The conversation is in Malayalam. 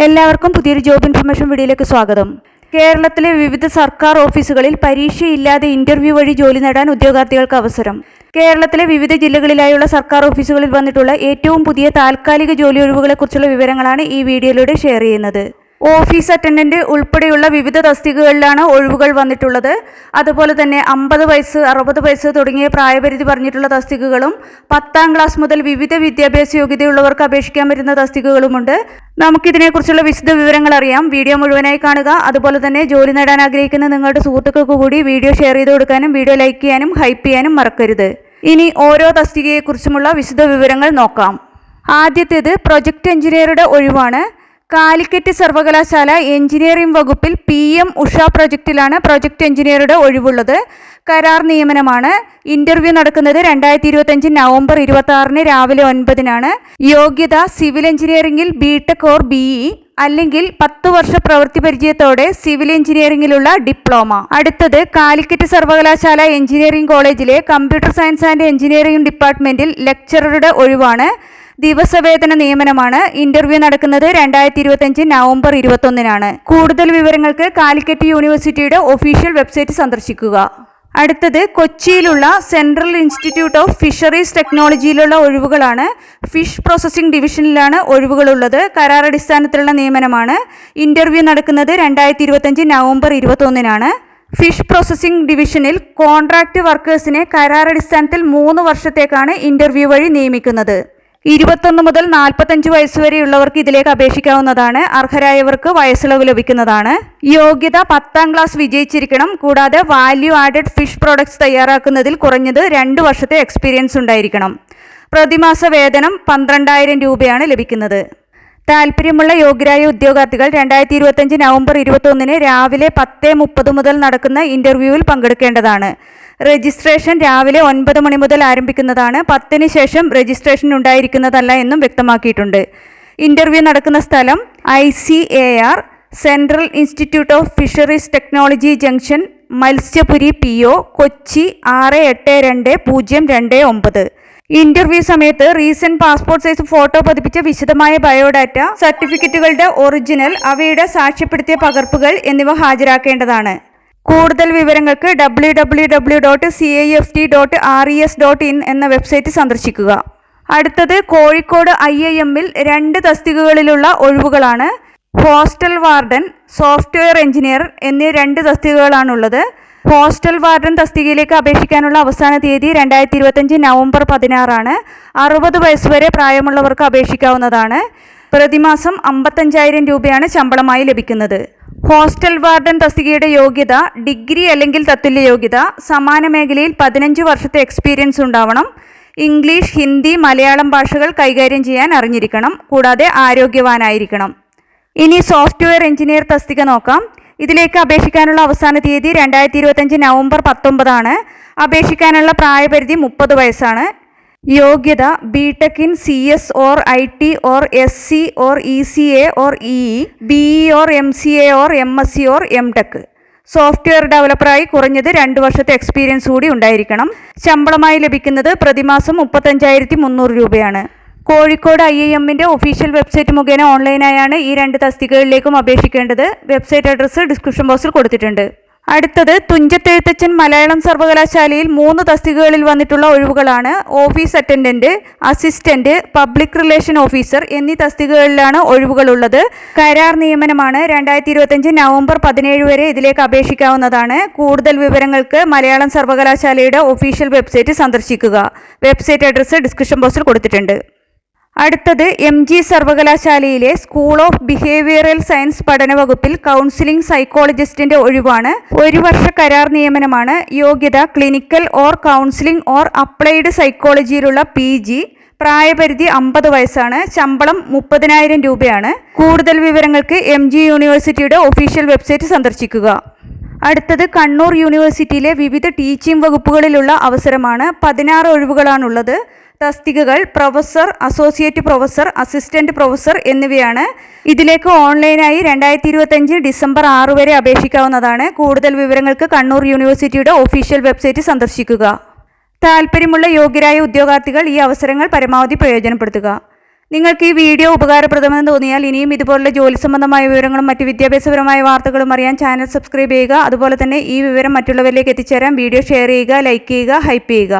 എല്ലാവർക്കും പുതിയൊരു ജോബ് ഇൻഫർമേഷൻ വീഡിയോയിലേക്ക് സ്വാഗതം. കേരളത്തിലെ വിവിധ സർക്കാർ ഓഫീസുകളിൽ പരീക്ഷയില്ലാതെ ഇന്റർവ്യൂ വഴി ജോലി നേടാൻ ഉദ്യോഗാർത്ഥികൾക്ക് അവസരം. കേരളത്തിലെ വിവിധ ജില്ലകളിലായുള്ള സർക്കാർ ഓഫീസുകളിൽ വന്നിട്ടുള്ള ഏറ്റവും പുതിയ താൽക്കാലിക ജോലി ഒഴിവുകളെക്കുറിച്ചുള്ള വിവരങ്ങളാണ് ഈ വീഡിയോയിലൂടെ ഷെയർ ചെയ്യുന്നത്. ഓഫീസ് അറ്റൻഡന്റ് ഉൾപ്പെടെയുള്ള വിവിധ തസ്തികകളിലാണ് ഒഴിവുകൾ വന്നിട്ടുള്ളത്. അതുപോലെ തന്നെ 50 വയസ്സ് 60 വയസ്സ് തുടങ്ങിയ പ്രായപരിധി പറഞ്ഞിട്ടുള്ള തസ്തികകളും 10ാം ക്ലാസ് മുതൽ വിവിധ വിദ്യാഭ്യാസ യോഗ്യതയുള്ളവർക്ക് അപേക്ഷിക്കാൻ പറ്റുന്ന തസ്തികകളുമുണ്ട്. നമുക്കിതിനെക്കുറിച്ചുള്ള വിശദ വിവരങ്ങൾ അറിയാം. വീഡിയോ മുഴുവനായി കാണുക. അതുപോലെ തന്നെ ജോലി നേടാൻ ആഗ്രഹിക്കുന്ന നിങ്ങളുടെ സുഹൃത്തുക്കൾക്ക് കൂടി വീഡിയോ ഷെയർ ചെയ്ത് കൊടുക്കാനും വീഡിയോ ലൈക്ക് ചെയ്യാനും ഹൈപ്പ് ചെയ്യാനും മറക്കരുത്. ഇനി ഓരോ തസ്തികയെക്കുറിച്ചുമുള്ള വിശദ വിവരങ്ങൾ നോക്കാം. ആദ്യത്തേത് പ്രൊജക്ട് എഞ്ചിനീയറുടെ ഒഴിവാണ്. കാലിക്കറ്റ് സർവകലാശാല എഞ്ചിനീയറിംഗ് വകുപ്പിൽ PM ഉഷ പ്രൊജക്റ്റിലാണ് പ്രൊജക്ട് എഞ്ചിനീയറുടെ ഒഴിവുള്ളത്. കരാർ നിയമനമാണ്. ഇന്റർവ്യൂ നടക്കുന്നത് 2025 നവംബർ 26 രാവിലെ 9 യോഗ്യത സിവിൽ എഞ്ചിനീയറിംഗിൽ BTech ഓർ BE അല്ലെങ്കിൽ 10 വർഷ പ്രവൃത്തി പരിചയത്തോടെ സിവിൽ എഞ്ചിനീയറിംഗിലുള്ള ഡിപ്ലോമ. അടുത്തത് കാലിക്കറ്റ് സർവകലാശാല എഞ്ചിനീയറിംഗ് കോളേജിലെ കമ്പ്യൂട്ടർ സയൻസ് ആൻഡ് എഞ്ചിനീയറിംഗ് ഡിപ്പാർട്ട്മെന്റിൽ ലെക്ചററുടെ ഒഴിവാണ്. ദിവസവേതന നിയമനമാണ്. ഇന്റർവ്യൂ നടക്കുന്നത് 2025 നവംബർ 21 കൂടുതൽ വിവരങ്ങൾക്ക് കാലിക്കറ്റ് യൂണിവേഴ്സിറ്റിയുടെ ഒഫീഷ്യൽ വെബ്സൈറ്റ് സന്ദർശിക്കുക. അടുത്തത് കൊച്ചിയിലുള്ള സെൻട്രൽ ഇൻസ്റ്റിറ്റ്യൂട്ട് ഓഫ് ഫിഷറീസ് ടെക്നോളജിയിലുള്ള ഒഴിവുകളാണ്. ഫിഷ് പ്രോസസ്സിംഗ് ഡിവിഷനിലാണ് ഒഴിവുകളുള്ളത്. കരാർ അടിസ്ഥാനത്തിലുള്ള നിയമനമാണ്. ഇന്റർവ്യൂ നടക്കുന്നത് 2025 നവംബർ 21 ഫിഷ് പ്രോസസ്സിംഗ് ഡിവിഷനിൽ കോൺട്രാക്ട് വർക്കേഴ്സിനെ കരാർ അടിസ്ഥാനത്തിൽ 3 വർഷത്തേക്കാണ് ഇന്റർവ്യൂ വഴി നിയമിക്കുന്നത്. 21 മുതൽ 45 വയസ്സ് വരെയുള്ളവർക്ക് ഇതിലേക്ക് അപേക്ഷിക്കാവുന്നതാണ്. അർഹരായവർക്ക് വയസ്സിളവ് ലഭിക്കുന്നതാണ്. യോഗ്യത 10ാം ക്ലാസ് വിജയിച്ചിരിക്കണം. കൂടാതെ വാല്യൂ ആഡഡ് ഫിഷ് പ്രോഡക്ട്സ് തയ്യാറാക്കുന്നതിൽ കുറഞ്ഞത് 2 വർഷത്തെ എക്സ്പീരിയൻസ് ഉണ്ടായിരിക്കണം. പ്രതിമാസ വേതനം 12,000 രൂപയാണ് ലഭിക്കുന്നത്. താൽപ്പര്യമുള്ള യോഗ്യരായ ഉദ്യോഗാർത്ഥികൾ 2025 നവംബർ 21 രാവിലെ 10:30 മുതൽ നടക്കുന്ന ഇന്റർവ്യൂവിൽ പങ്കെടുക്കേണ്ടതാണ്. രജിസ്ട്രേഷൻ രാവിലെ 9 മണി മുതൽ ആരംഭിക്കുന്നതാണ്. 10 ശേഷം രജിസ്ട്രേഷൻ ഉണ്ടായിരിക്കുന്നതല്ല എന്നും വ്യക്തമാക്കിയിട്ടുണ്ട്. ഇന്റർവ്യൂ നടക്കുന്ന സ്ഥലം ICAR central institute of fisheries technology junction, Matsyapuri PO, Kochi 682029. Interview സമയത്ത് റീസെന്റ് പാസ്പോർട്ട് സൈസ് ഫോട്ടോ പതിപ്പിച്ച വിശദമായ ബയോഡാറ്റ, സർട്ടിഫിക്കറ്റുകളുടെ ഒറിജിനൽ, അവയുടെ സാക്ഷ്യപ്പെടുത്തിയ പകർപ്പുകൾ എന്നിവ ഹാജരാക്കേണ്ടതാണ്. കൂടുതൽ വിവരങ്ങൾക്ക് www.caft.res.in എന്ന വെബ്സൈറ്റ് സന്ദർശിക്കുക. അടുത്തത് കോഴിക്കോട് IIMൽ 2 തസ്തികകളിലുള്ള ഒഴിവുകളാണ്. ഹോസ്റ്റൽ വാർഡൻ, സോഫ്റ്റ്വെയർ എഞ്ചിനീയർ എന്നീ 2 തസ്തികകളാണുള്ളത്. ഹോസ്റ്റൽ വാർഡൻ തസ്തികയിലേക്ക് അപേക്ഷിക്കാനുള്ള അവസാന തീയതി 2025 നവംബർ 16 60 വയസ്സ് വരെ പ്രായമുള്ളവർക്ക് അപേക്ഷിക്കാവുന്നതാണ്. പ്രതിമാസം 55,000 രൂപയാണ് ശമ്പളമായി ലഭിക്കുന്നത്. ഹോസ്റ്റൽ വാർഡൻ തസ്തികയുടെ യോഗ്യത ഡിഗ്രി അല്ലെങ്കിൽ തത്തുല്യ യോഗ്യത. സമാന മേഖലയിൽ 15 വർഷത്തെ എക്സ്പീരിയൻസ് ഉണ്ടാവണം. ഇംഗ്ലീഷ്, ഹിന്ദി, മലയാളം ഭാഷകൾ കൈകാര്യം ചെയ്യാൻ അറിഞ്ഞിരിക്കണം. കൂടാതെ ആരോഗ്യവാനായിരിക്കണം. ഇനി സോഫ്റ്റ്വെയർ എഞ്ചിനീയർ തസ്തിക നോക്കാം. ഇതിലേക്ക് അപേക്ഷിക്കാനുള്ള അവസാന തീയതി 2025 നവംബർ 19 അപേക്ഷിക്കാനുള്ള പ്രായപരിധി 30 വയസ്സാണ്. യോഗ്യത BTech in CS or IT or SC or ECA or EE, BE or MCA or MSc or MTech. Software ഡെവലപ്പറായി കുറഞ്ഞത് 2 വർഷത്തെ എക്സ്പീരിയൻസ് കൂടി ഉണ്ടായിരിക്കണം. ശമ്പളമായി ലഭിക്കുന്നത് പ്രതിമാസം 35,300 രൂപയാണ്. കോഴിക്കോട് IIMന്റെ ഒഫീഷ്യൽ വെബ്സൈറ്റ് മുഖേന ഓൺലൈനായാണ് ഈ 2 തസ്തികകളിലേക്കും അപേക്ഷിക്കേണ്ടത്. വെബ്സൈറ്റ് അഡ്രസ്സ് ഡിസ്ക്രിപ്ഷൻ ബോക്സിൽ കൊടുത്തിട്ടുണ്ട്. അടുത്തത് തുഞ്ചത്തെഴുത്തച്ഛൻ മലയാളം സർവകലാശാലയിൽ 3 തസ്തികകളിൽ വന്നിട്ടുള്ള ഒഴിവുകളാണ്. Office attendant, assistant, public relation officer എന്നീ തസ്തികകളിലാണ് ഒഴിവുകളുള്ളത്. കരാർ നിയമനമാണ്. 2025 നവംബർ 17 വരെ ഇതിലേക്ക് അപേക്ഷിക്കാവുന്നതാണ്. കൂടുതൽ വിവരങ്ങൾക്ക് മലയാളം സർവകലാശാലയുടെ ഒഫീഷ്യൽ വെബ്സൈറ്റ് സന്ദർശിക്കുക. വെബ്സൈറ്റ് അഡ്രസ്സ് ഡിസ്ക്രിപ്ഷൻ ബോക്സിൽ കൊടുത്തിട്ടുണ്ട്. അടുത്തത് MG സർവകലാശാലയിലെ സ്കൂൾ ഓഫ് ബിഹേവിയറൽ സയൻസ് പഠന വകുപ്പിൽ കൗൺസിലിംഗ് സൈക്കോളജിസ്റ്റിന്റെ ഒഴിവാണ്. 1 വർഷ കരാർ നിയമനമാണ്. യോഗ്യത clinical or counselling or applied സൈക്കോളജിയിലുള്ള PG. പ്രായപരിധി 50 വയസ്സാണ്. ശമ്പളം 30,000 രൂപയാണ്. കൂടുതൽ വിവരങ്ങൾക്ക് MG യൂണിവേഴ്സിറ്റിയുടെ ഒഫീഷ്യൽ വെബ്സൈറ്റ് സന്ദർശിക്കുക. അടുത്തത് കണ്ണൂർ യൂണിവേഴ്സിറ്റിയിലെ വിവിധ ടീച്ചിംഗ് വകുപ്പുകളിലുള്ള അവസരമാണ്. 16 ഒഴിവുകളാണുള്ളത്. തസ്തികകൾ professor, associate professor, assistant professor എന്നിവയാണ്. ഇതിലേക്ക് ഓൺലൈനായി 2025 ഡിസംബർ 6 വരെ അപേക്ഷിക്കാവുന്നതാണ്. കൂടുതൽ വിവരങ്ങൾക്ക് കണ്ണൂർ യൂണിവേഴ്സിറ്റിയുടെ ഒഫീഷ്യൽ വെബ്സൈറ്റ് സന്ദർശിക്കുക. താൽപ്പര്യമുള്ള യോഗ്യരായ ഉദ്യോഗാർത്ഥികൾ ഈ അവസരങ്ങൾ പരമാവധി പ്രയോജനപ്പെടുത്തുക. നിങ്ങൾക്ക് ഈ വീഡിയോ ഉപകാരപ്രദമെന്ന് തോന്നിയാൽ ഇനിയും ഇതുപോലുള്ള ജോലി സംബന്ധമായ വിവരങ്ങളും മറ്റ് വിദ്യാഭ്യാസപരമായ വാർത്തകളും അറിയാൻ ചാനൽ സബ്സ്ക്രൈബ് ചെയ്യുക. അതുപോലെ തന്നെ ഈ വിവരം മറ്റുള്ളവരിലേക്ക് എത്തിച്ചേരാൻ വീഡിയോ ഷെയർ ചെയ്യുക, ലൈക്ക് ചെയ്യുക, ഹൈപ്പ് ചെയ്യുക.